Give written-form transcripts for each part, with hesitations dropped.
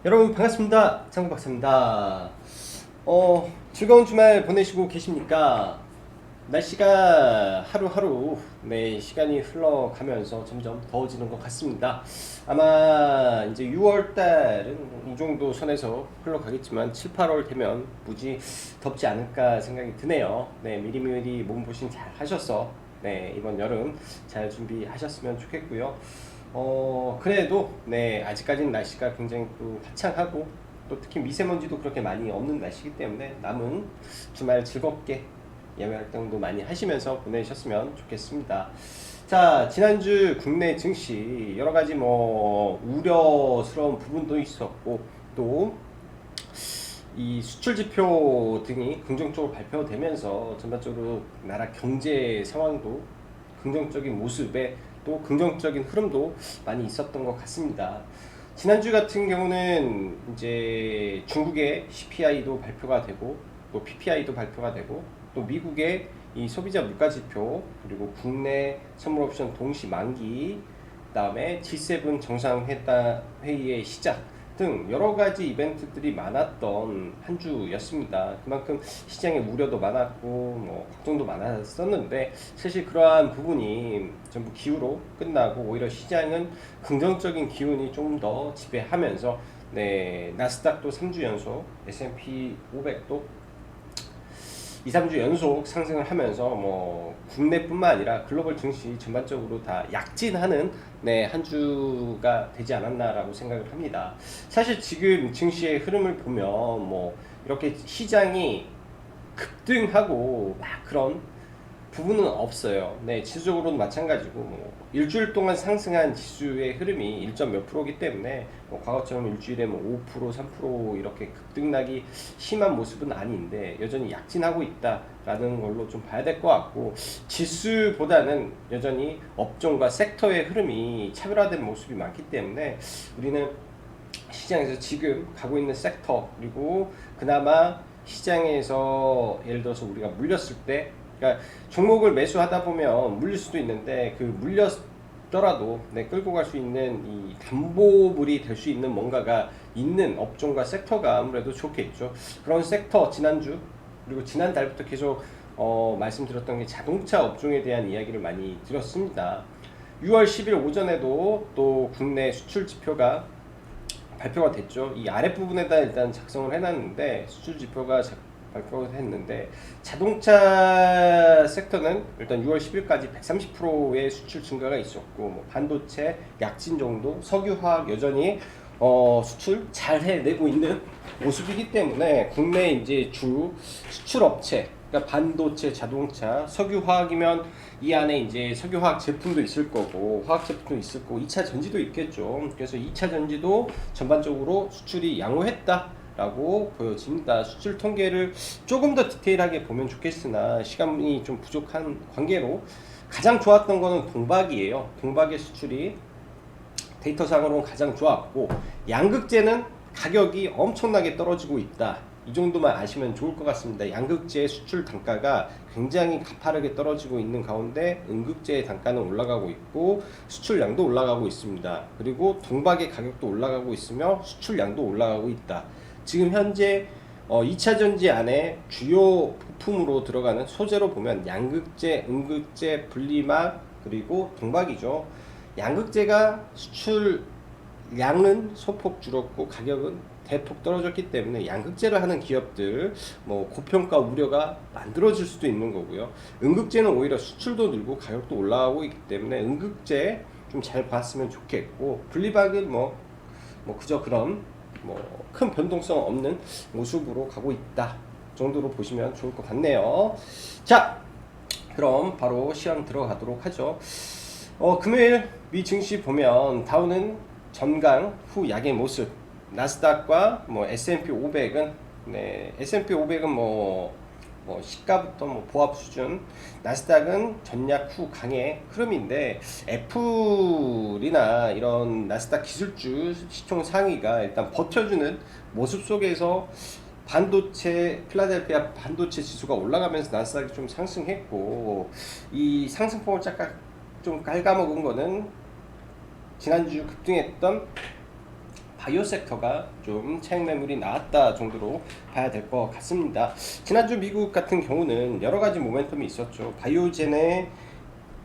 여러분 반갑습니다. 장구박사입니다. 즐거운 주말 보내시고 계십니까? 날씨가 하루하루 시간이 흘러가면서 점점 더워지는 것 같습니다. 아마 이제 6월달은 이 정도 선에서 흘러가겠지만 7, 8월 되면 무지 덥지 않을까 생각이 드네요. 미리미리 몸보신 잘 하셔서 이번 여름 잘 준비하셨으면 좋겠고요. 그래도 아직까지는 날씨가 굉장히 또 화창하고 또 특히 미세먼지도 그렇게 많이 없는 날씨이기 때문에 남은 주말 즐겁게 예외 활동도 많이 하시면서 보내셨으면 좋겠습니다. 자, 지난주 국내 증시 여러 가지 우려스러운 부분도 있었고 또 이 수출 지표 등이 긍정적으로 발표되면서 전반적으로 나라 경제 상황도 긍정적인 모습에 또 긍정적인 흐름도 많이 있었던 것 같습니다. 지난주 같은 경우는 이제 중국의 CPI도 발표가 되고 또 PPI도 발표가 되고 또 미국의 이 소비자 물가 지표 그리고 국내 선물 옵션 동시 만기 그다음에 G7 정상회의의 시작 등 여러 가지 이벤트들이 많았던 한 주였습니다. 그만큼 시장에 우려도 많았고 걱정도 많았었는데 사실 그러한 부분이 전부 기후로 끝나고 오히려 시장은 긍정적인 기운이 좀 더 지배하면서 나스닥도 3주 연속, S&P 500도 2, 3주 연속 상승을 하면서 국내뿐만 아니라 글로벌 증시 전반적으로 다 약진하는 한 주가 되지 않았나라고 생각을 합니다. 사실 지금 증시의 흐름을 보면 이렇게 시장이 급등하고 막 그런 부분은 없어요. 지수적으로는 마찬가지고 일주일 동안 상승한 지수의 흐름이 1. 몇 프로이기 때문에 과거처럼 일주일에 5%, 3% 이렇게 급등락이 심한 모습은 아닌데 여전히 약진하고 있다라는 걸로 좀 봐야 될 것 같고 지수보다는 여전히 업종과 섹터의 흐름이 차별화된 모습이 많기 때문에 우리는 시장에서 지금 가고 있는 섹터 그리고 그나마 시장에서 예를 들어서 우리가 물렸을 때 그러니까 종목을 매수하다 보면 물릴 수도 있는데 그 물렸더라도 끌고 갈 수 있는 이 담보물이 될 수 있는 뭔가가 있는 업종과 섹터가 아무래도 좋겠죠. 그런 섹터 지난주 그리고 지난달부터 계속 말씀드렸던 게 자동차 업종에 대한 이야기를 많이 드렸습니다. 6월 10일 오전에도 또 국내 수출 지표가 발표가 됐죠. 이 아랫부분에다 일단 작성을 해놨는데 수출 지표가 발표를 했는데 자동차 섹터는 일단 6월 10일까지 130%의 수출 증가가 있었고 반도체 약진 정도, 석유화학 여전히 수출 잘 해내고 있는 모습이기 때문에 국내 이제 주 수출 업체 그러니까 반도체, 자동차, 석유화학이면 이 안에 이제 석유화학 제품도 있을 거고 화학 제품도 있을 거고 2차 전지도 있겠죠. 그래서 2차 전지도 전반적으로 수출이 양호했다 라고 보여집니다. 수출 통계를 조금 더 디테일하게 보면 좋겠으나 시간이 좀 부족한 관계로 가장 좋았던 거는 동박이에요. 동박의 수출이 데이터상으로는 가장 좋았고 양극재는 가격이 엄청나게 떨어지고 있다. 이 정도만 아시면 좋을 것 같습니다. 양극재 수출 단가가 굉장히 가파르게 떨어지고 있는 가운데 음극재의 단가는 올라가고 있고 수출량도 올라가고 있습니다. 그리고 동박의 가격도 올라가고 있으며 수출량도 올라가고 있다. 지금 현재 2차 전지 안에 주요 부품으로 들어가는 소재로 보면 양극재, 음극재, 분리막 그리고 동박이죠. 양극재가 수출량은 소폭 줄었고 가격은 대폭 떨어졌기 때문에 양극재를 하는 기업들 고평가 우려가 만들어질 수도 있는 거고요. 음극재는 오히려 수출도 늘고 가격도 올라가고 있기 때문에 음극재 좀 잘 봤으면 좋겠고 분리박은 그저 그런 큰 변동성 없는 모습으로 가고 있다 정도로 보시면 좋을 것 같네요. 자, 그럼 바로 시황 들어가도록 하죠. 금요일 미 증시 보면 다우는 전강 후 약의 모습, 나스닥과 S&P 500은 S&P 500은 시가부터 보합 수준, 나스닥은 전약 후 강의 흐름인데 애플이나 이런 나스닥 기술주 시총 상위가 일단 버텨주는 모습 속에서 반도체 필라델피아 반도체 지수가 올라가면서 나스닥이 좀 상승했고 이 상승폭을 좀 갉아먹은 거는 지난주 급등했던 바이오 섹터가 좀 차익 매물이 나왔다 정도로 봐야 될 것 같습니다. 지난주 미국 같은 경우는 여러 가지 모멘텀이 있었죠. 바이오젠의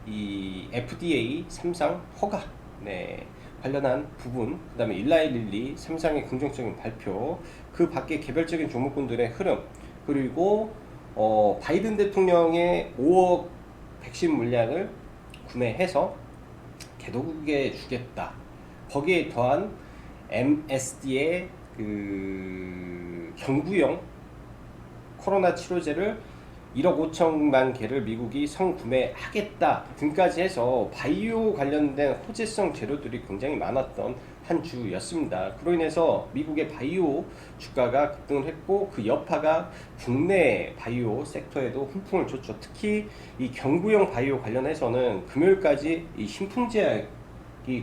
이 FDA 삼상 허가 관련한 부분, 그 다음에 일라이릴리 삼상의 긍정적인 발표, 그 밖에 개별적인 종목군들의 흐름, 그리고 바이든 대통령의 5억 백신 물량을 구매해서 개도국에 주겠다. 거기에 더한 MSD의 그 경구용 코로나 치료제를 1억 5천만 개를 미국이 성구매하겠다 등까지 해서 바이오 관련된 호재성 재료들이 굉장히 많았던 한 주였습니다. 그로 인해서 미국의 바이오 주가가 급등을 했고, 그 여파가 국내 바이오 섹터에도 훈풍을 줬죠. 특히 이 경구용 바이오 관련해서는 금요일까지 이 신풍제약이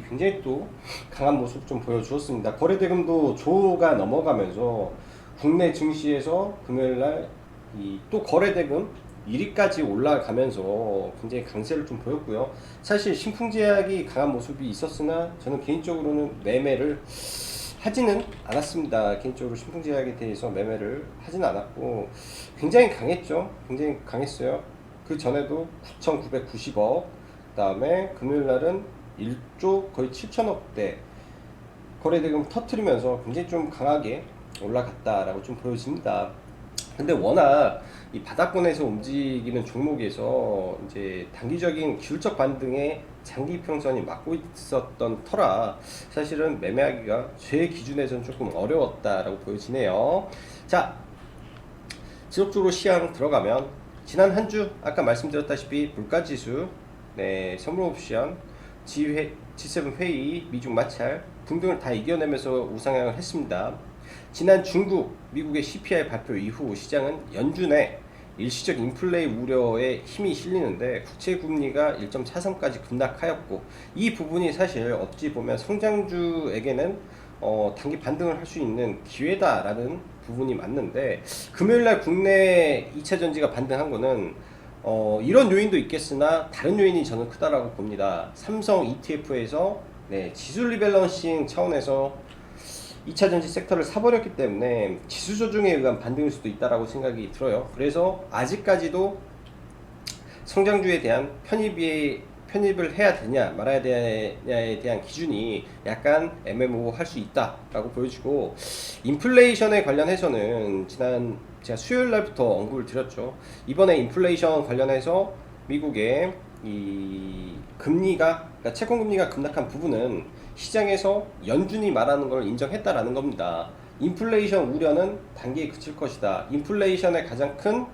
굉장히 또 강한 모습 좀 보여주었습니다. 거래대금도 조가 넘어가면서 국내 증시에서 금요일날 이 또 거래대금 1위까지 올라가면서 굉장히 강세를 좀 보였고요. 사실 신풍제약이 강한 모습이 있었으나 저는 개인적으로는 매매를 하지는 않았습니다. 개인적으로 신풍제약에 대해서 매매를 하지는 않았고, 굉장히 강했죠. 굉장히 강했어요. 그 전에도 9,990억, 그 다음에 금요일날은 1조 거의 7천억대 거래대금 터트리면서 굉장히 좀 강하게 올라갔다라고 좀 보여집니다. 근데 워낙 이 바닥권에서 움직이는 종목에서 이제 단기적인 기술적 반등에 장기 평선이 막고 있었던 터라 사실은 매매하기가 제 기준에서는 조금 어려웠다라고 보여지네요. 자, 지속적으로 시황 들어가면 지난 한 주 아까 말씀드렸다시피 물가지수, 선물 옵션, G7 회의, 미중 마찰 등등을 다 이겨내면서 우상향을 했습니다. 지난 중국, 미국의 CPI 발표 이후 시장은 연준의 일시적 인플레이 우려에 힘이 실리는데 국채 금리가 1.43까지 급락하였고, 이 부분이 사실 어찌 보면 성장주에게는 단기 반등을 할 수 있는 기회다라는 부분이 맞는데, 금요일날 국내 2차 전지가 반등한 거는 이런 요인도 있겠으나 다른 요인이 저는 크다라고 봅니다. 삼성 ETF에서 지수 리밸런싱 차원에서 2차 전지 섹터를 사버렸기 때문에 지수 조정에 의한 반등일 수도 있다라고 생각이 들어요. 그래서 아직까지도 성장주에 대한 편입을 해야 되냐 말아야 되냐에 대한 기준이 약간 애매모호할 수 있다라고 보여지고, 인플레이션에 관련해서는 제가 수요일 날부터 언급을 드렸죠. 이번에 인플레이션 관련해서 미국의 이 금리가, 그러니까 채권 금리가 급락한 부분은 시장에서 연준이 말하는 걸 인정했다라는 겁니다. 인플레이션 우려는 단기에 그칠 것이다. 인플레이션의 가장 큰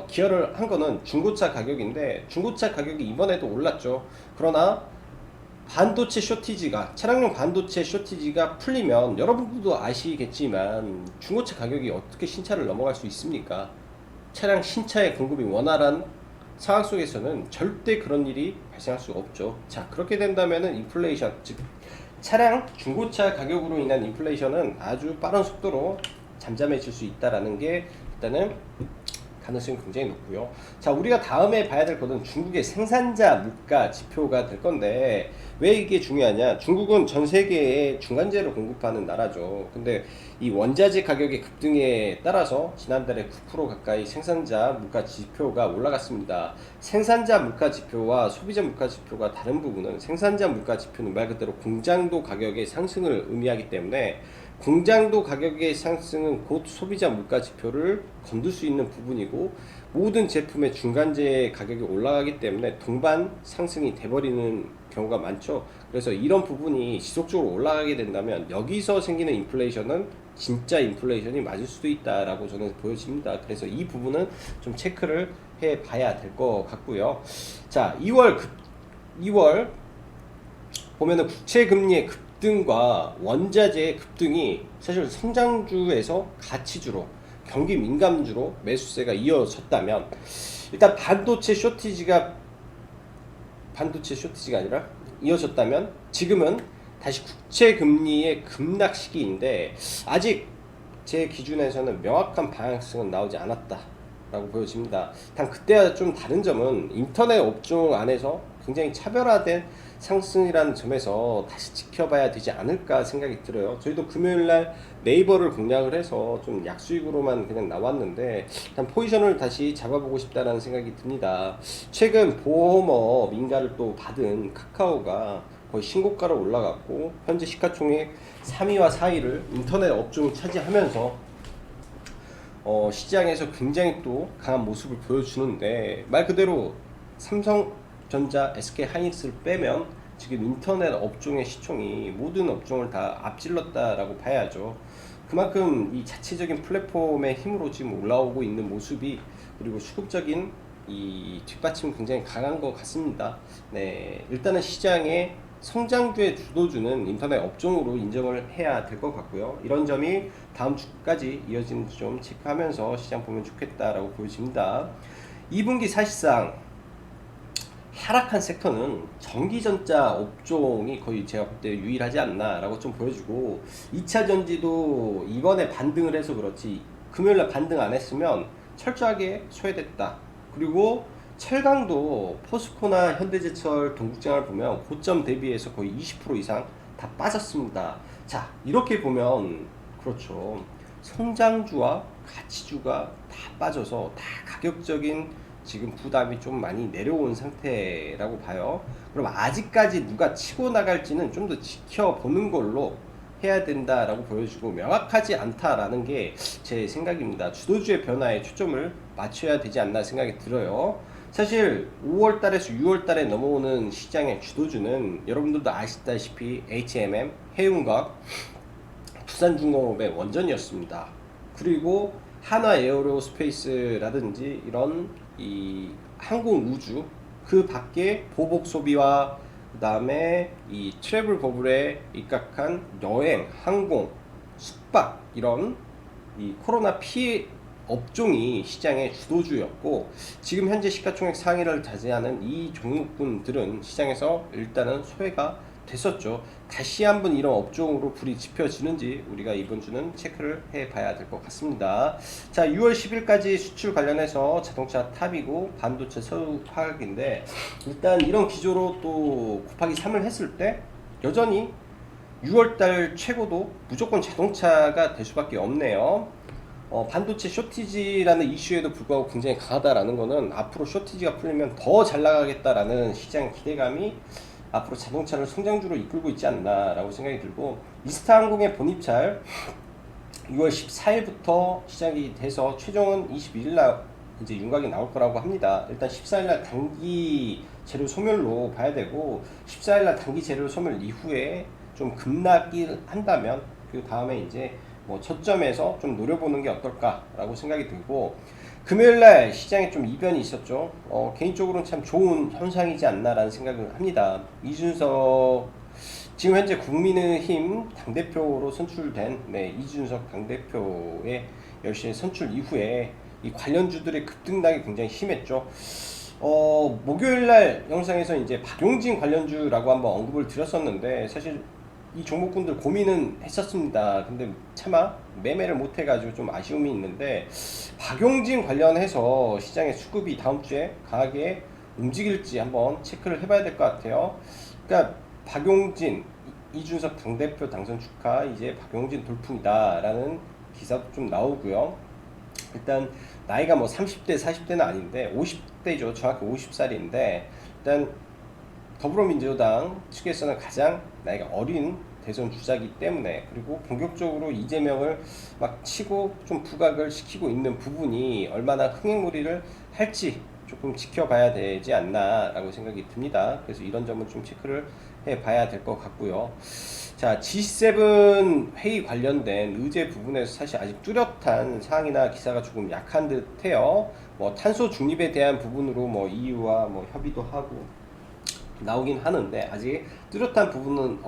기여를 한 거는 중고차 가격인데, 중고차 가격이 이번에도 올랐죠. 그러나 반도체 쇼티지가, 차량용 반도체 쇼티지가 풀리면 여러분들도 아시겠지만 중고차 가격이 어떻게 신차를 넘어갈 수 있습니까? 차량 신차의 공급이 원활한 상황 속에서는 절대 그런 일이 발생할 수가 없죠. 자, 그렇게 된다면은 인플레이션, 즉 차량 중고차 가격으로 인한 인플레이션은 아주 빠른 속도로 잠잠해질 수 있다라는 게 일단은 가능성이 굉장히 높고요. 자, 우리가 다음에 봐야 될 것은 중국의 생산자 물가 지표가 될 건데, 왜 이게 중요하냐? 중국은 전 세계에 중간재를 공급하는 나라죠. 근데 이 원자재 가격의 급등에 따라서 지난달에 9% 가까이 생산자 물가 지표가 올라갔습니다. 생산자 물가 지표와 소비자 물가 지표가 다른 부분은, 생산자 물가 지표는 말 그대로 공장도 가격의 상승을 의미하기 때문에 공장도 가격의 상승은 곧 소비자 물가 지표를 건들 수 있는 부분이고, 모든 제품의 중간재 가격이 올라가기 때문에 동반 상승이 돼버리는 경우가 많죠. 그래서 이런 부분이 지속적으로 올라가게 된다면 여기서 생기는 인플레이션은 진짜 인플레이션이 맞을 수도 있다라고 저는 보여집니다. 그래서 이 부분은 좀 체크를 해 봐야 될 것 같고요. 자, 2월 보면은 국채 금리의 급등과 원자재의 급등이 사실 성장주에서 가치주로, 경기 민감주로 매수세가 이어졌다면, 일단 반도체 쇼티지가 아니라 이어졌다면 지금은 다시 국채 금리의 급락 시기인데, 아직 제 기준에서는 명확한 방향성은 나오지 않았다라고 보여집니다. 단 그때와 좀 다른 점은 인터넷 업종 안에서 굉장히 차별화된 상승이라는 점에서 다시 지켜봐야 되지 않을까 생각이 들어요. 저희도 금요일날 네이버를 공략을 해서 좀 약수익으로만 그냥 나왔는데 일단 포지션을 다시 잡아보고 싶다라는 생각이 듭니다. 최근 보험업 인가를 또 받은 카카오가 거의 신고가로 올라갔고 현재 시가총액 3위와 4위를 인터넷 업종이 차지하면서 시장에서 굉장히 또 강한 모습을 보여주는데 말 그대로 삼성전자, SK하이닉스를 빼면 지금 인터넷 업종의 시총이 모든 업종을 다 앞질렀다라고 봐야죠. 그만큼 이 자체적인 플랫폼의 힘으로 지금 올라오고 있는 모습이 그리고 수급적인 이 뒷받침이 굉장히 강한 것 같습니다. 네, 일단은 시장의 성장주의 주도주는 인터넷 업종으로 인정을 해야 될 것 같고요. 이런 점이 다음 주까지 이어지는지 좀 체크하면서 시장 보면 좋겠다라고 보여집니다. 2분기 사실상 하락한 섹터는 전기전자 업종이 거의 제가 볼 때 유일하지 않나 라고 좀 보여주고 2차전지도 이번에 반등을 해서 그렇지 금요일날 반등 안 했으면 철저하게 소외됐다. 그리고 철강도 포스코나 현대제철, 동국장을 보면 고점 대비해서 거의 20% 이상 다 빠졌습니다. 자, 이렇게 보면 그렇죠. 성장주와 가치주가 다 빠져서 다 가격적인 지금 부담이 좀 많이 내려온 상태라고 봐요. 그럼 아직까지 누가 치고 나갈지는 좀 더 지켜보는 걸로 해야 된다라고 보여주고 명확하지 않다라는 게 제 생각입니다. 주도주의 변화에 초점을 맞춰야 되지 않나 생각이 들어요. 사실 5월달에서 6월달에 넘어오는 시장의 주도주는 여러분들도 아시다시피 HMM, 해운각, 두산중공업의 원전이었습니다. 그리고 한화 에어로스페이스라든지 이런 이 항공우주 그 밖에 보복 소비와 그 다음에 이 트래블 버블에 입각한 여행, 항공, 숙박 이런 이 코로나 피해 업종이 시장의 주도주였고 지금 현재 시가총액 상위를 차지하는 이 종목군들은 시장에서 일단은 소외가 됐었죠. 다시 한번 이런 업종으로 불이 지펴지는지 우리가 이번 주는 체크를 해봐야 될 것 같습니다. 자, 6월 10일까지 수출 관련해서 자동차 탑이고 반도체 서울 화학인데 일단 이런 기조로 또 곱하기 3을 했을 때 여전히 6월달 최고도 무조건 자동차가 될 수밖에 없네요. 반도체 쇼티지라는 이슈에도 불구하고 굉장히 강하다라는 거는 앞으로 쇼티지가 풀리면 더 잘 나가겠다라는 시장 기대감이 앞으로 자동차를 성장주로 이끌고 있지 않나 라고 생각이 들고 이스타항공의 본입찰 6월 14일부터 시작이 돼서 최종은 21일날 이제 윤곽이 나올 거라고 합니다. 일단 14일날 단기 재료 소멸로 봐야 되고 14일날 단기 재료 소멸 이후에 좀 급락을 한다면 그 다음에 이제 뭐 저점에서 좀 노려보는 게 어떨까라고 생각이 들고 금요일날 시장에 좀 이변이 있었죠. 개인적으로는 참 좋은 현상이지 않나라는 생각을 합니다. 이준석 지금 현재 국민의힘 당대표로 선출된 이준석 당대표의 열심히 선출 이후에 이 관련주들의 급등락이 굉장히 심했죠. 목요일날 영상에서 이제 박용진 관련주라고 한번 언급을 드렸었는데 사실 이 종목군들 고민은 했었습니다. 근데 차마 매매를 못 해가지고 좀 아쉬움이 있는데 박용진 관련해서 시장의 수급이 다음 주에 강하게 움직일지 한번 체크를 해봐야 될 것 같아요. 그러니까 박용진, 이준석 당대표 당선 축하, 이제 박용진 돌풍이다라는 기사도 좀 나오고요. 일단 나이가 뭐 30대, 40대는 아닌데 50대죠. 정확히 50살인데 일단 더불어민주당 측에서는 가장 나이가 어린 대선 주자이기 때문에 그리고 본격적으로 이재명을 막 치고 좀 부각을 시키고 있는 부분이 얼마나 흥행무리를 할지 조금 지켜봐야 되지 않나 라고 생각이 듭니다. 그래서 이런 점은 좀 체크를 해봐야 될 것 같고요. 자, G7 회의 관련된 의제 부분에서 사실 아직 뚜렷한 사항이나 기사가 조금 약한 듯 해요. 뭐 탄소 중립에 대한 부분으로 뭐 EU와 뭐 협의도 하고 나오긴 하는데 아직 뚜렷한 부분은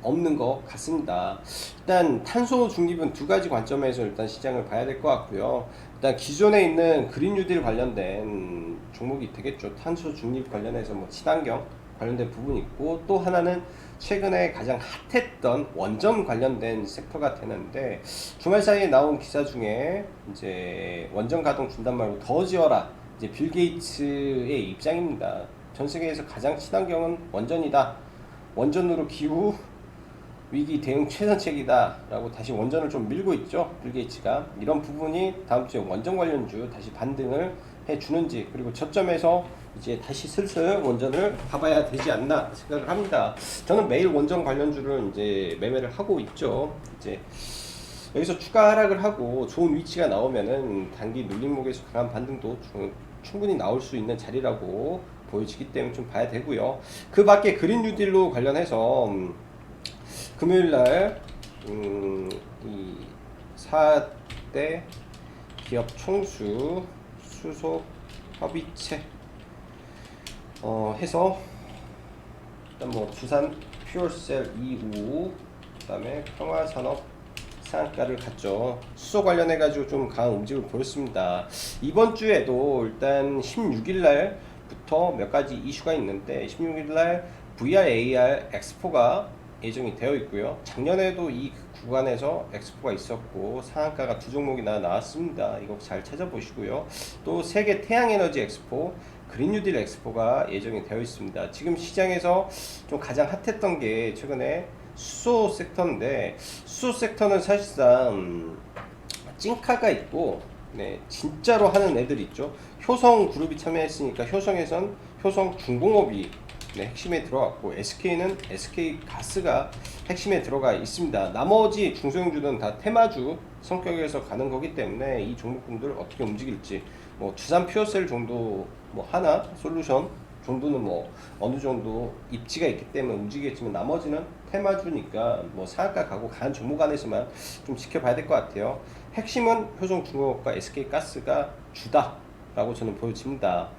없는 것 같습니다. 일단 탄소 중립은 두 가지 관점에서 일단 시장을 봐야 될 것 같고요. 일단 기존에 있는 그린 뉴딜 관련된 종목이 되겠죠. 탄소 중립 관련해서 뭐 친환경 관련된 부분이 있고 또 하나는 최근에 가장 핫했던 원전 관련된 섹터가 되는데 주말 사이에 나온 기사 중에 이제 원전 가동 중단 말고 더 지어라 이제 빌 게이츠의 입장입니다. 전 세계에서 가장 친환경은 원전이다. 원전으로 기후 위기 대응 최선책이다 라고 다시 원전을 좀 밀고 있죠. 빌 게이츠가. 이런 부분이 다음 주에 원전 관련주 다시 반등을 해주는지, 그리고 저점에서 이제 다시 슬슬 원전을 봐봐야 되지 않나 생각을 합니다. 저는 매일 원전 관련주를 이제 매매를 하고 있죠. 이제 여기서 추가 하락을 하고 좋은 위치가 나오면은 단기 눌림목에서 강한 반등도 충분히 나올 수 있는 자리라고 보여지기 때문에 좀 봐야 되고요. 그 밖에 그린 뉴딜로 관련해서 금요일날 이 4대 기업 총수 수소 협의체 해서 일단 뭐 두산 퓨얼셀 2우, 그다음에 평화산업 상한가를 갔죠. 수소 관련해 가지고 좀 강한 움직임을 보였습니다. 이번 주에도 일단 16일 날부터 몇 가지 이슈가 있는데, 16일 날 VR AR 엑스포가 예정이 되어 있고요. 작년에도 이 구간에서 엑스포가 있었고 상한가가 두 종목이나 나왔습니다. 이거 잘 찾아보시고요. 또 세계 태양에너지 엑스포, 그린 뉴딜 엑스포가 예정이 되어 있습니다. 지금 시장에서 좀 가장 핫했던 게 최근에 수소 섹터인데, 수소 섹터는 사실상 찐카가 있고, 네, 진짜로 하는 애들 있죠. 효성 그룹이 참여했으니까 효성에선 효성 중공업이 네, 핵심에 들어갔고, SK는 SK 가스가 핵심에 들어가 있습니다. 나머지 중소형주는 다 테마주 성격에서 가는 거기 때문에 이 종목군들 어떻게 움직일지, 뭐 두산 퓨어셀 정도, 뭐 하나 솔루션 정도는 뭐 어느 정도 입지가 있기 때문에 움직이겠지만, 나머지는 테마주니까 뭐 상한가 가고 강한 종목 안에서만 좀 지켜봐야 될 것 같아요. 핵심은 효성중공업과 SK가스가 주다라고 저는 보여집니다.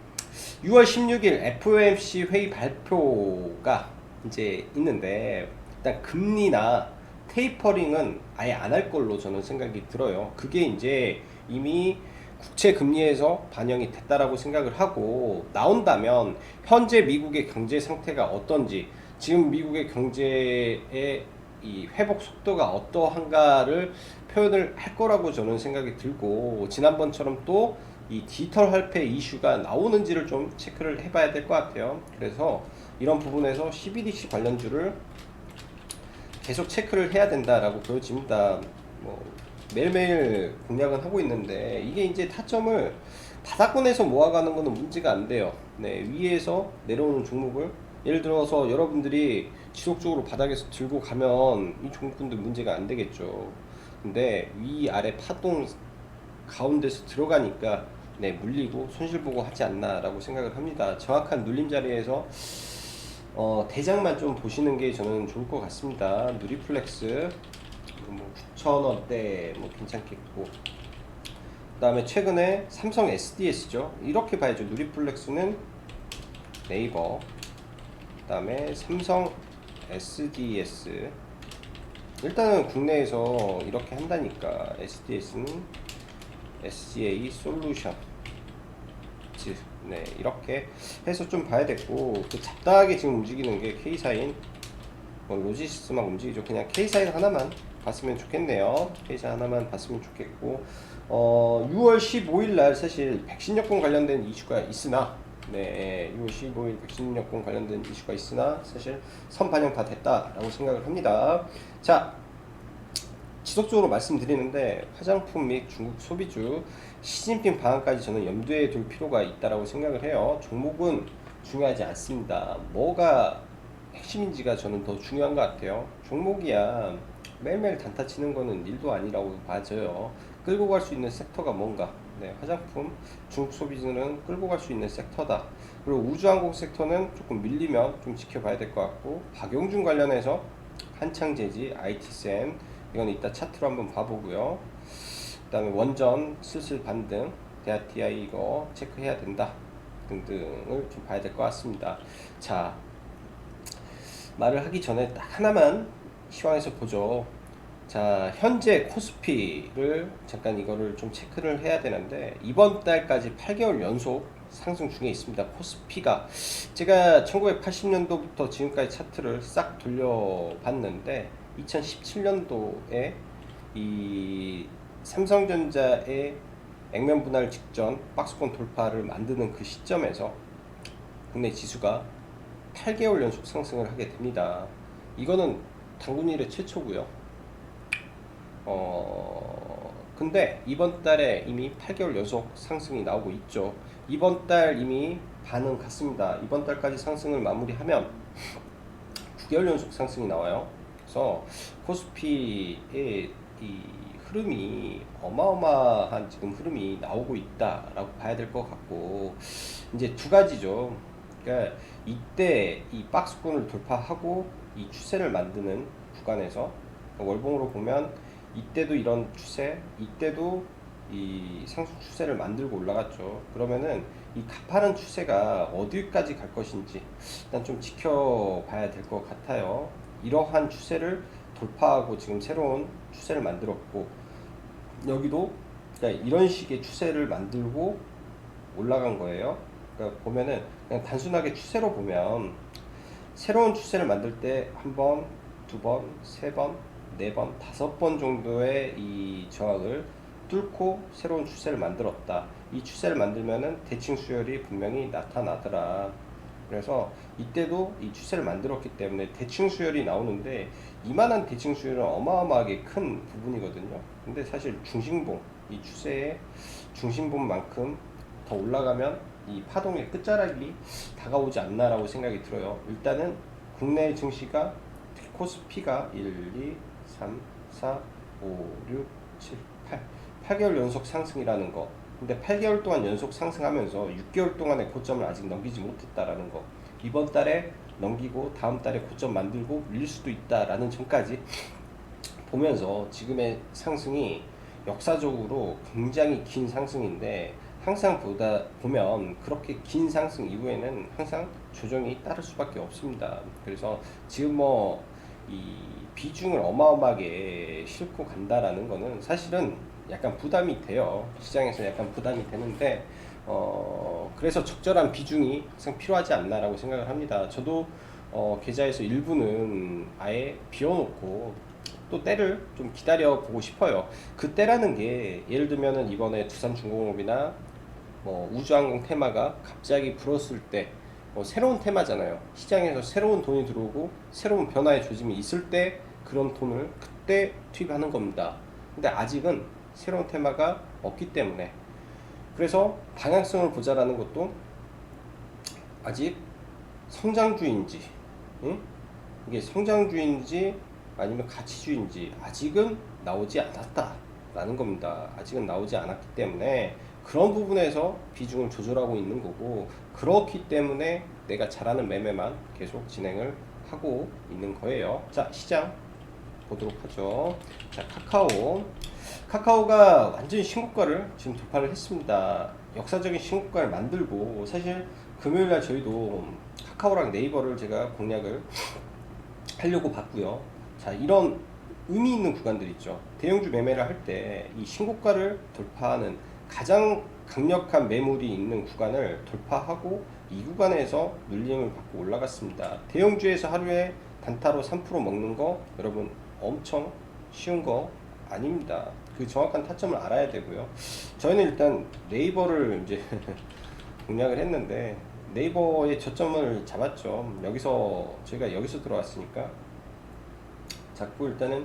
6월 16일 FOMC 회의 발표가 이제 있는데, 일단 금리나 테이퍼링은 아예 안 할 걸로 저는 생각이 들어요. 그게 이제 이미 국채 금리에서 반영이 됐다라고 생각을 하고, 나온다면 현재 미국의 경제 상태가 어떤지, 지금 미국의 경제의 이 회복 속도가 어떠한가를 표현을 할 거라고 저는 생각이 들고, 지난번처럼 또 이 디지털 화폐 이슈가 나오는지를 좀 체크를 해봐야 될 것 같아요. 그래서 이런 부분에서 CBDC 관련주를 계속 체크를 해야 된다라고 보여집니다. 뭐 매일매일 공략은 하고 있는데, 이게 이제 타점을 바닥권에서 모아가는 거는 문제가 안 돼요. 네, 위에서 내려오는 종목을 예를 들어서 여러분들이 지속적으로 바닥에서 들고 가면 이 종목군들 문제가 안 되겠죠. 근데 위아래 파동 가운데서 들어가니까 네, 물리고 손실보고 하지 않나 라고 생각을 합니다. 정확한 눌림 자리에서 대장만 좀 보시는 게 저는 좋을 것 같습니다. 누리플렉스 뭐 9,000원대 뭐 괜찮겠고, 그 다음에 최근에 삼성 SDS죠. 이렇게 봐야죠. 누리플렉스는 네이버, 그 다음에 삼성 SDS. 일단은 국내에서 이렇게 한다니까 SDS는 SGA 솔루션, 네, 이렇게 해서 좀 봐야 되고, 그 잡다하게 지금 움직이는 게 K사인, 뭐 로지스만 움직이죠. 그냥 K사인 하나만 봤으면 좋겠네요. K사인 하나만 봤으면 좋겠고, 6월 15일 날 사실 백신 여권 관련된 이슈가 있으나, 네, 6월 15일 백신 여권 관련된 이슈가 있으나 사실 선 반영 다 됐다라고 생각을 합니다. 자, 지속적으로 말씀드리는데, 화장품 및 중국 소비주 시진핑 방한까지 저는 염두에 둘 필요가 있다라고 생각을 해요. 종목은 중요하지 않습니다. 뭐가 핵심인지가 저는 더 중요한 것 같아요. 종목이야 매일매일 단타 치는 거는 일도 아니라고 봐져요. 끌고 갈 수 있는 섹터가 뭔가, 네, 화장품, 중국 소비주는 끌고 갈 수 있는 섹터다. 그리고 우주항공 섹터는 조금 밀리면 좀 지켜봐야 될 것 같고, 박용준 관련해서 한창제지, IT센 이건 이따 차트로 한번 봐보고요. 그 다음에 원전 슬슬 반등, 대하TI 이거 체크해야 된다 등등을 좀 봐야 될 것 같습니다. 자, 말을 하기 전에 딱 하나만 시황에서 보죠. 자, 현재 코스피를 잠깐 이거를 좀 체크를 해야 되는데, 이번 달까지 8개월 연속 상승 중에 있습니다. 코스피가 제가 1980년도부터 지금까지 차트를 싹 돌려봤는데, 2017년도에 이 삼성전자의 액면 분할 직전 박스권 돌파를 만드는 그 시점에서 국내 지수가 8개월 연속 상승을 하게 됩니다. 이거는 당군 이래 최초고요. 근데 이번 달에 이미 8개월 연속 상승이 나오고 있죠. 이번 달 이미 반은 갔습니다. 이번 달까지 상승을 마무리하면 9개월 연속 상승이 나와요. 그래서 코스피의 이 흐름이 어마어마한 지금 흐름이 나오고 있다라고 봐야 될 것 같고, 이제 두 가지죠. 그러니까 이때 이 박스권을 돌파하고 이 추세를 만드는 구간에서 월봉으로 보면 이때도 이런 추세, 이때도 이 상승 추세를 만들고 올라갔죠. 그러면은 이 가파른 추세가 어디까지 갈 것인지 일단 좀 지켜봐야 될 것 같아요. 이러한 추세를 돌파하고 지금 새로운 추세를 만들었고, 여기도 그러니까 이런 식의 추세를 만들고 올라간 거예요. 그러니까 보면은 그냥 단순하게 추세로 보면 새로운 추세를 만들 때 한 번, 두 번, 세 번, 네 번, 다섯 번 정도의 이 저항을 뚫고 새로운 추세를 만들었다. 이 추세를 만들면은 대칭 수열이 분명히 나타나더라. 그래서 이때도 이 추세를 만들었기 때문에 대칭 수열이 나오는데, 이만한 대칭 수열은 어마어마하게 큰 부분이거든요. 근데 사실 중심봉, 이 추세의 중심봉만큼 더 올라가면 이 파동의 끝자락이 다가오지 않나라고 생각이 들어요. 일단은 국내 증시가 코스피가 1, 2, 3, 4, 5, 6, 7, 8개월 연속 상승이라는 거. 근데 8개월 동안 연속 상승하면서 6개월 동안의 고점을 아직 넘기지 못했다라는 거. 이번 달에 넘기고 다음 달에 고점 만들고 밀릴 수도 있다라는 점까지 보면서 지금의 상승이 역사적으로 굉장히 긴 상승인데, 항상 보면 그렇게 긴 상승 이후에는 항상 조정이 따를 수밖에 없습니다. 그래서 지금 뭐 이 비중을 어마어마하게 싣고 간다라는 거는 사실은 약간 부담이 돼요. 시장에서 약간 부담이 되는데, 그래서 적절한 비중이 항상 필요하지 않나라고 생각을 합니다. 저도 계좌에서 일부는 아예 비워놓고 또 때를 좀 기다려 보고 싶어요. 그 때라는 게 예를 들면은 이번에 두산중공업이나 뭐 우주항공 테마가 갑자기 불었을 때, 새로운 테마잖아요. 시장에서 새로운 돈이 들어오고 새로운 변화의 조짐이 있을 때 그런 돈을 그때 투입하는 겁니다. 근데 아직은 새로운 테마가 없기 때문에, 그래서 방향성을 보자라는 것도 아직 성장주인지, 응? 이게 성장주인지 아니면 가치주인지 아직은 나오지 않았다라는 겁니다. 아직은 나오지 않았기 때문에 그런 부분에서 비중을 조절하고 있는 거고, 그렇기 때문에 내가 잘하는 매매만 계속 진행을 하고 있는 거예요. 자, 시장 보도록 하죠. 자, 카카오가 완전히 신고가를 지금 돌파를 했습니다. 역사적인 신고가를 만들고, 사실 금요일날 저희도 카카오랑 네이버를 제가 공략을 하려고 봤고요. 자, 이런 의미 있는 구간들 있죠. 대형주 매매를 할 때 이 신고가를 돌파하는 가장 강력한 매물이 있는 구간을 돌파하고 이 구간에서 눌림을 받고 올라갔습니다. 대형주에서 하루에 단타로 3% 먹는 거 여러분 엄청 쉬운 거 아닙니다. 그 정확한 타점을 알아야 되고요. 저희는 일단 네이버를 이제 공략을 했는데 네이버의 저점을 잡았죠. 저희가 여기서 들어왔으니까 자꾸 일단은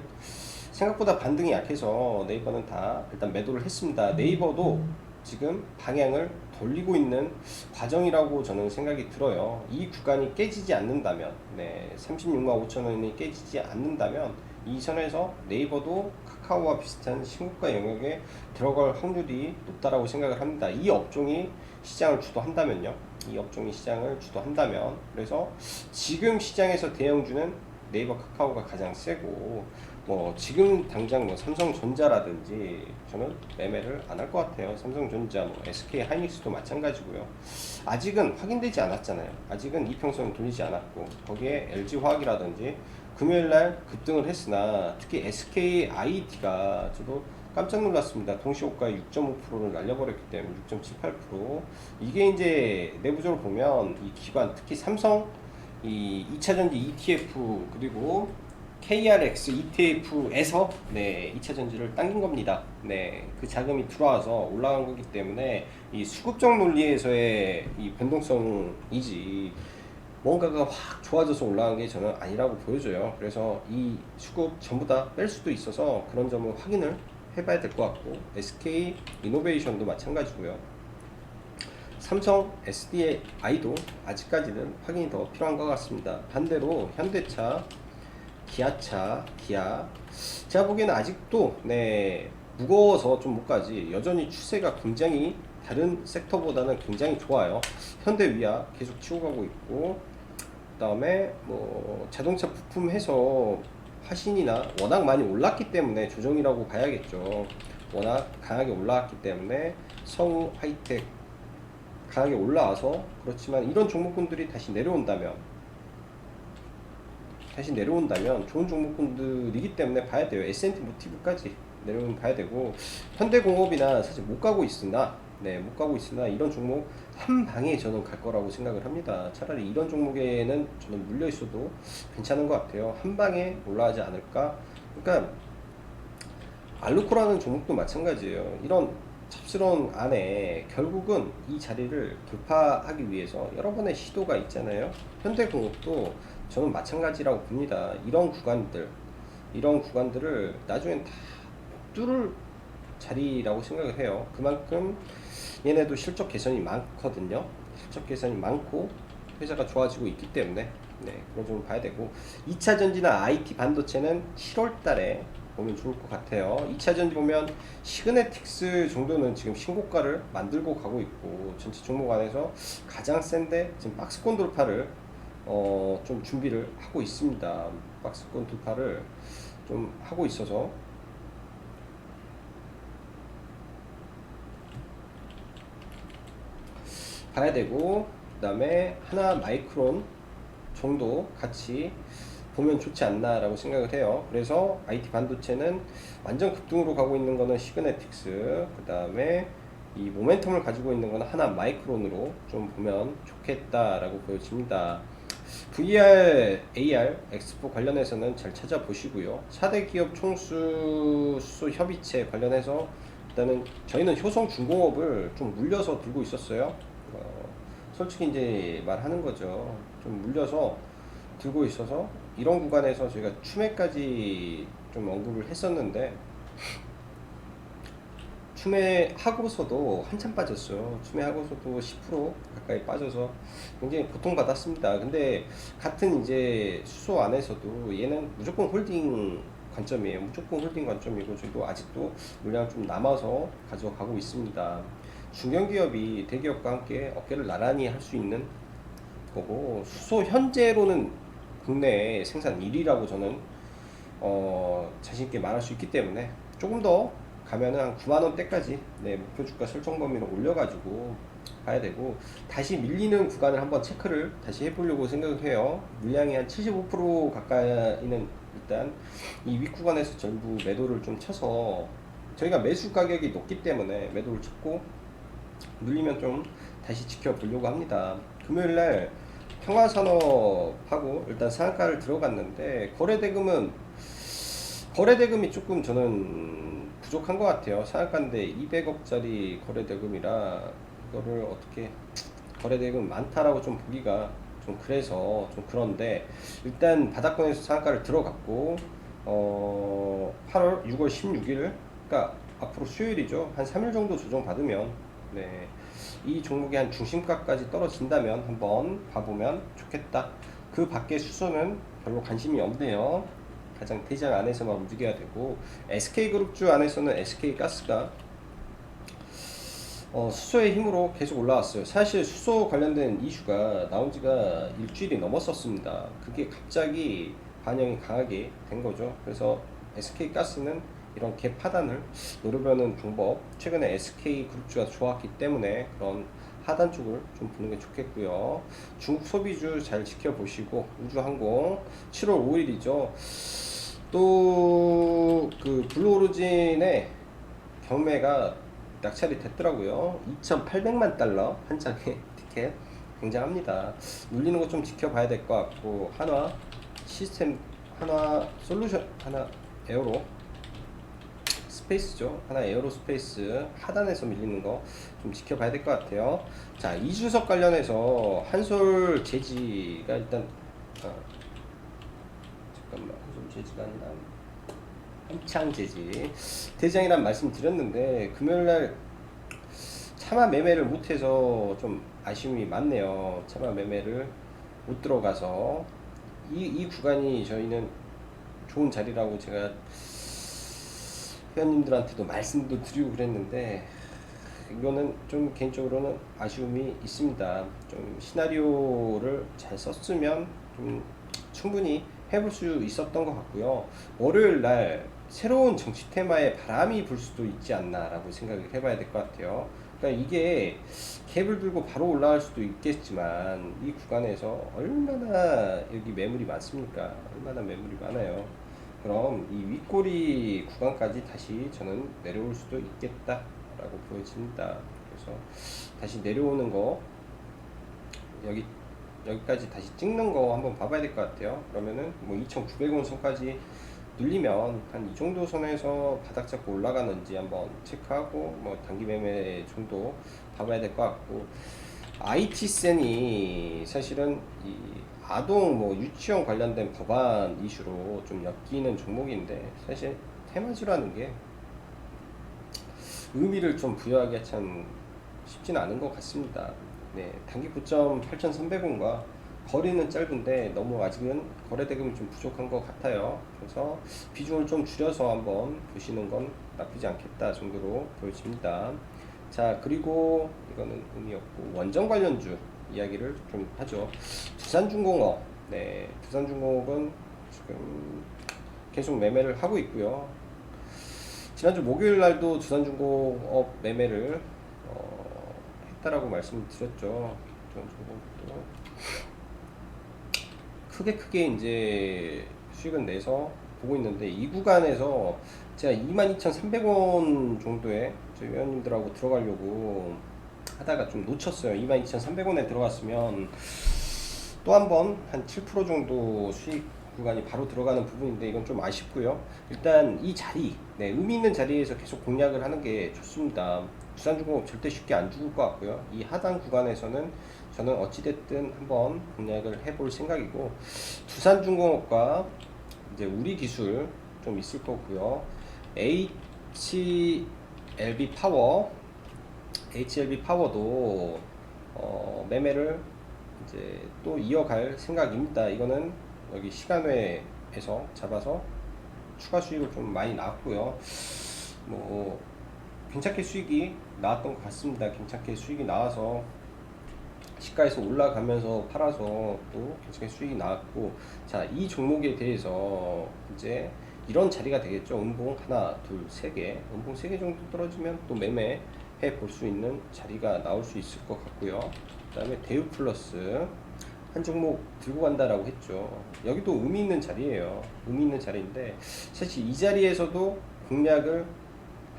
생각보다 반등이 약해서 네이버는 다 일단 매도를 했습니다. 네이버도 지금 방향을 돌리고 있는 과정이라고 저는 생각이 들어요. 이 구간이 깨지지 않는다면, 36만 5천 원이 깨지지 않는다면 이 선에서 네이버도 카카오와 비슷한 신고가 영역에 들어갈 확률이 높다라고 생각을 합니다. 이 업종이 시장을 주도한다면요. 그래서 지금 시장에서 대형주는 네이버, 카카오가 가장 세고, 지금 당장 삼성전자라든지 저는 매매를 안 할 것 같아요. 삼성전자, SK 하이닉스도 마찬가지고요. 아직은 확인되지 않았잖아요. 아직은 이평선을 돌리지 않았고, 거기에 LG화학이라든지 금요일날 급등을 했으나, 특히 SK IT가 저도 깜짝 놀랐습니다. 동시호가 6.5%를 날려버렸기 때문에 6.78%. 이게 이제 내부적으로 보면 이 기반, 특히 삼성 이 2차전지 ETF 그리고 KRX ETF에서 네, 2차 전지를 당긴 겁니다. 네, 그 자금이 들어와서 올라간 거기 때문에 이 수급적 논리에서의 이 변동성이지 뭔가가 확 좋아져서 올라간 게 저는 아니라고 보여져요. 그래서 이 수급 전부 다 뺄 수도 있어서 그런 점을 확인을 해봐야 될 것 같고, SK 이노베이션도 마찬가지고요. 삼성 SDI도 아직까지는 확인이 더 필요한 것 같습니다. 반대로 현대차, 기아차, 기아, 제가 보기에는 아직도 네, 무거워서 좀 못 가지, 여전히 추세가 굉장히 다른 섹터보다는 굉장히 좋아요. 현대위아 계속 치고 가고 있고, 그 다음에 뭐 자동차 부품 해서 화신이나 워낙 많이 올랐기 때문에 조정이라고 봐야겠죠. 워낙 강하게 올라왔기 때문에 성우 하이텍 강하게 올라와서 그렇지만, 이런 종목군들이 다시 내려온다면 좋은 종목군들이기 때문에 봐야 돼요. S&P 모티브까지 내려오면 봐야 되고, 현대공업이나 사실 못 가고 있으나 이런 종목 한 방에 저는 갈 거라고 생각을 합니다. 차라리 이런 종목에는 저는 물려 있어도 괜찮은 것 같아요. 한 방에 올라가지 않을까. 그러니까 알루코라는 종목도 마찬가지예요. 이런 잡스러운 안에 결국은 이 자리를 돌파하기 위해서 여러 번의 시도가 있잖아요. 현대공업도 저는 마찬가지라고 봅니다. 이런 구간들을 나중엔 다 뚫을 자리라고 생각을 해요. 그만큼 얘네도 실적 개선이 많거든요. 실적 개선이 많고 회사가 좋아지고 있기 때문에 네, 그런 점을 봐야 되고, 2차 전지나 IT 반도체는 7월 달에 보면 좋을 것 같아요. 2차 전지 보면 시그네틱스 정도는 지금 신고가를 만들고 가고 있고, 전체 종목 안에서 가장 센데 지금 박스권 돌파를 좀 준비를 하고 있습니다. 박스권 돌파를 좀 하고 있어서 봐야 되고, 그 다음에 하나 마이크론 정도 같이 보면 좋지 않나라고 생각을 해요. 그래서 IT 반도체는 완전 급등으로 가고 있는 거는 시그네틱스, 그 다음에 이 모멘텀을 가지고 있는 거는 하나 마이크론으로 좀 보면 좋겠다라고 보여집니다. VR, AR, 엑스포 관련해서는 잘 찾아보시고요. 4대 기업 총수 수소 협의체 관련해서 일단은 저희는 효성중공업을 좀 물려서 들고 있었어요. 솔직히 이제 말하는 거죠. 좀 물려서 들고 있어서 이런 구간에서 저희가 추매까지 좀 언급을 했었는데, 추매하고서도 한참 빠졌어요. 추매하고서도 10% 가까이 빠져서 굉장히 고통받았습니다. 근데 같은 이제 수소 안에서도 얘는 무조건 홀딩 관점이에요. 무조건 홀딩 관점이고, 저희도 아직도 물량 좀 남아서 가져가고 있습니다. 중견기업이 대기업과 함께 어깨를 나란히 할 수 있는 거고, 수소 현재로는 국내 생산 1위라고 저는 자신있게 말할 수 있기 때문에, 조금 더 가면은 한 9만원대까지 네, 목표 주가 설정 범위로 올려가지고 봐야 되고, 다시 밀리는 구간을 한번 체크를 다시 해보려고 생각을 해요. 물량이 한 75% 가까이는 일단 이 윗구간에서 전부 매도를 좀 쳐서, 저희가 매수 가격이 높기 때문에 매도를 쳤고, 눌리면 좀 다시 지켜보려고 합니다. 금요일날 평화산업하고 일단 상한가를 들어갔는데, 거래대금이 조금 저는 부족한 것 같아요. 상한가인데 200억짜리 거래대금이라 이거를 어떻게, 거래대금 많다라고 좀 보기가 좀 그래서 좀 그런데, 일단 바닥권에서 상한가를 들어갔고 8월 6월 16일, 그러니까 앞으로 수요일이죠. 한 3일 정도 조정 받으면 네, 이 종목이 한 중심가까지 떨어진다면 한번 봐보면 좋겠다. 그 밖에 수소는 별로 관심이 없네요. 가장 대장 안에서만 움직여야 되고, SK그룹주 안에서는 SK가스가 수소의 힘으로 계속 올라왔어요. 사실 수소 관련된 이슈가 나온 지가 일주일이 넘었었습니다. 그게 갑자기 반영이 강하게 된 거죠. 그래서 SK가스는 이런 갭 하단을 노려보는 방법, 최근에 SK그룹주가 좋았기 때문에 그런 하단 쪽을 좀 보는 게 좋겠고요. 중국 소비주 잘 지켜보시고, 우주항공 7월 5일이죠. 또 그 블루오리진의 경매가 낙찰이 됐더라고요. 2,800만 달러 한 장의 티켓, 굉장합니다. 눌리는 거 좀 지켜봐야 될 것 같고, 한화 시스템 하나 솔루션, 하나 에어로 스페이스죠. 하나 에어로 스페이스 하단에서 밀리는 거 좀 지켜봐야 될 것 같아요. 자, 이준석 관련해서 한솔 제지가 일단 잠깐만, 한솔 제지가 아니라 한창 제지 대장이란 말씀 드렸는데 금요일날 차마 매매를 못해서 좀 아쉬움이 많네요. 차마 매매를 못 들어가서 이 구간이 저희는 좋은 자리라고 제가 회원님들한테도 말씀도 드리고 그랬는데 이거는 좀 개인적으로는 아쉬움이 있습니다. 좀 시나리오를 잘 썼으면 좀 충분히 해볼 수 있었던 것 같고요. 월요일 날 새로운 정치 테마에 바람이 불 수도 있지 않나 라고 생각을 해봐야 될 것 같아요. 그러니까 이게 갭을 들고 바로 올라갈 수도 있겠지만 이 구간에서 얼마나 여기 매물이 많습니까? 얼마나 매물이 많아요. 그럼 이 윗꼬리 구간까지 다시 저는 내려올 수도 있겠다라고 보여집니다. 그래서 다시 내려오는 거 여기까지 다시 찍는 거 한번 봐봐야 될 것 같아요. 그러면은 뭐 2,900원 선까지 눌리면 한 이 정도 선에서 바닥 잡고 올라가는지 한번 체크하고 뭐 단기 매매 정도 봐봐야 될 것 같고, IT센이 사실은 이 아동 뭐 유치원 관련된 법안 이슈로 좀 엮이는 종목인데 사실 테마주라는 게 의미를 좀 부여하기가 참 쉽지는 않은 것 같습니다. 네, 단기 고점 8,300원과 거리는 짧은데 너무 아직은 거래 대금이 좀 부족한 것 같아요. 그래서 비중을 좀 줄여서 한번 보시는 건 나쁘지 않겠다 정도로 보여집니다. 자, 그리고 이거는 의미 없고 원전 관련주 이야기를 좀 하죠. 두산중공업, 네, 두산중공업은 지금 계속 매매를 하고 있고요. 지난주 목요일 날도 두산중공업 매매를 했다라고 말씀드렸죠. 두산중공업도 크게 이제 수익은 내서 보고 있는데 이 구간에서 제가 22,300원 정도에 저희 회원님들하고 들어가려고 하다가 좀 놓쳤어요. 22,300원에 들어갔으면 또 한 번 한 7% 정도 수익 구간이 바로 들어가는 부분인데 이건 좀 아쉽고요. 일단 이 자리, 네, 의미 있는 자리에서 계속 공략을 하는 게 좋습니다. 두산중공업 절대 쉽게 안 죽을 것 같고요. 이 하단 구간에서는 저는 어찌됐든 한번 공략을 해볼 생각이고, 두산중공업과 이제 우리 기술 좀 있을 거고요. HLB 파워도 매매를 이제 또 이어갈 생각입니다. 이거는 여기 시간외에서 잡아서 추가 수익을 좀 많이 나왔고요. 뭐 괜찮게 수익이 나왔던 것 같습니다. 괜찮게 수익이 나와서 시가에서 올라가면서 팔아서 또 괜찮게 수익이 나왔고, 자, 이 종목에 대해서 이제 이런 자리가 되겠죠. 음봉 하나, 둘, 세 개, 음봉 3개 정도 떨어지면 또 매매해 볼 수 있는 자리가 나올 수 있을 것 같고요. 그 다음에 대우플러스 한 종목 들고 간다라고 했죠. 여기도 의미 있는 자리예요. 의미 있는 자리인데 사실 이 자리에서도 공략을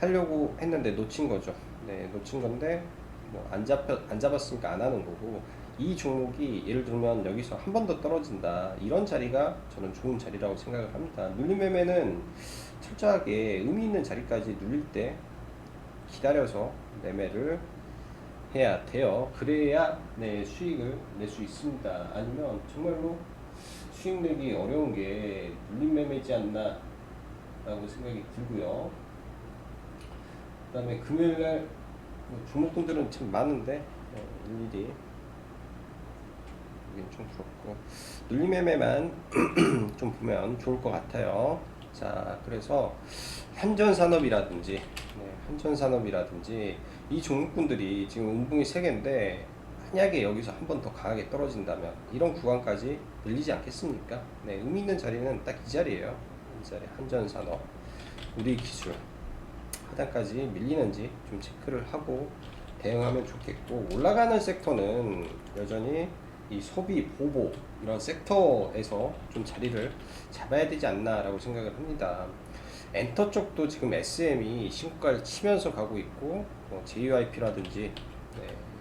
하려고 했는데 놓친 거죠. 네, 놓친 건데 뭐 안 잡았으니까 안 하는 거고, 이 종목이 예를 들면 여기서 한 번 더 떨어진다, 이런 자리가 저는 좋은 자리라고 생각을 합니다. 눌림 매매는 철저하게 의미 있는 자리까지 눌릴 때 기다려서 매매를 해야 돼요. 그래야 네, 수익을 낼 수 있습니다. 아니면 정말로 수익 내기 어려운 게 눌림 매매지 않나 라고 생각이 들고요. 그 다음에 금요일날 종목군들은 참 많은데 일일이 여긴 좀 그렇고 눌림 매매만 좀 보면 좋을 것 같아요. 자, 그래서 한전산업이라든지 한전산업이라든지 이 종목군들이 지금 음봉이 3개인데 만약에 여기서 한 번 더 강하게 떨어진다면 이런 구간까지 밀리지 않겠습니까? 네, 의미 있는 자리는 딱 이 자리예요. 이 자리 한전산업, 우리기술 하단까지 밀리는지 좀 체크를 하고 대응하면 좋겠고, 올라가는 섹터는 여전히 이 소비, 보복 이런 섹터에서 좀 자리를 잡아야 되지 않나 라고 생각을 합니다. 엔터 쪽도 지금 SM이 신고가를 치면서 가고 있고, JYP라든지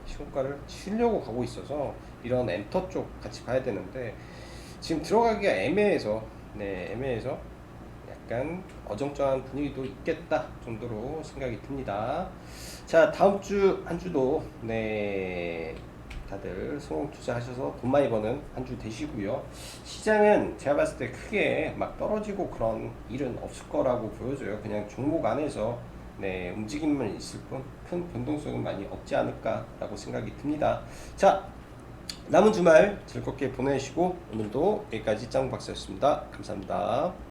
신고가를 치려고 가고 있어서 이런 엔터 쪽 같이 봐야 되는데 지금 들어가기가 애매해서 네, 애매해서 약간 어정쩡한 분위기도 있겠다 정도로 생각이 듭니다. 자, 다음 주 한 주도 네, 다들 성공 투자하셔서 돈 많이 버는 한 주 되시고요. 시장은 제가 봤을 때 크게 막 떨어지고 그런 일은 없을 거라고 보여져요. 그냥 종목 안에서 네, 움직임만 있을 뿐 큰 변동성은 많이 없지 않을까라고 생각이 듭니다. 자, 남은 주말 즐겁게 보내시고 오늘도 여기까지 짱박사였습니다. 감사합니다.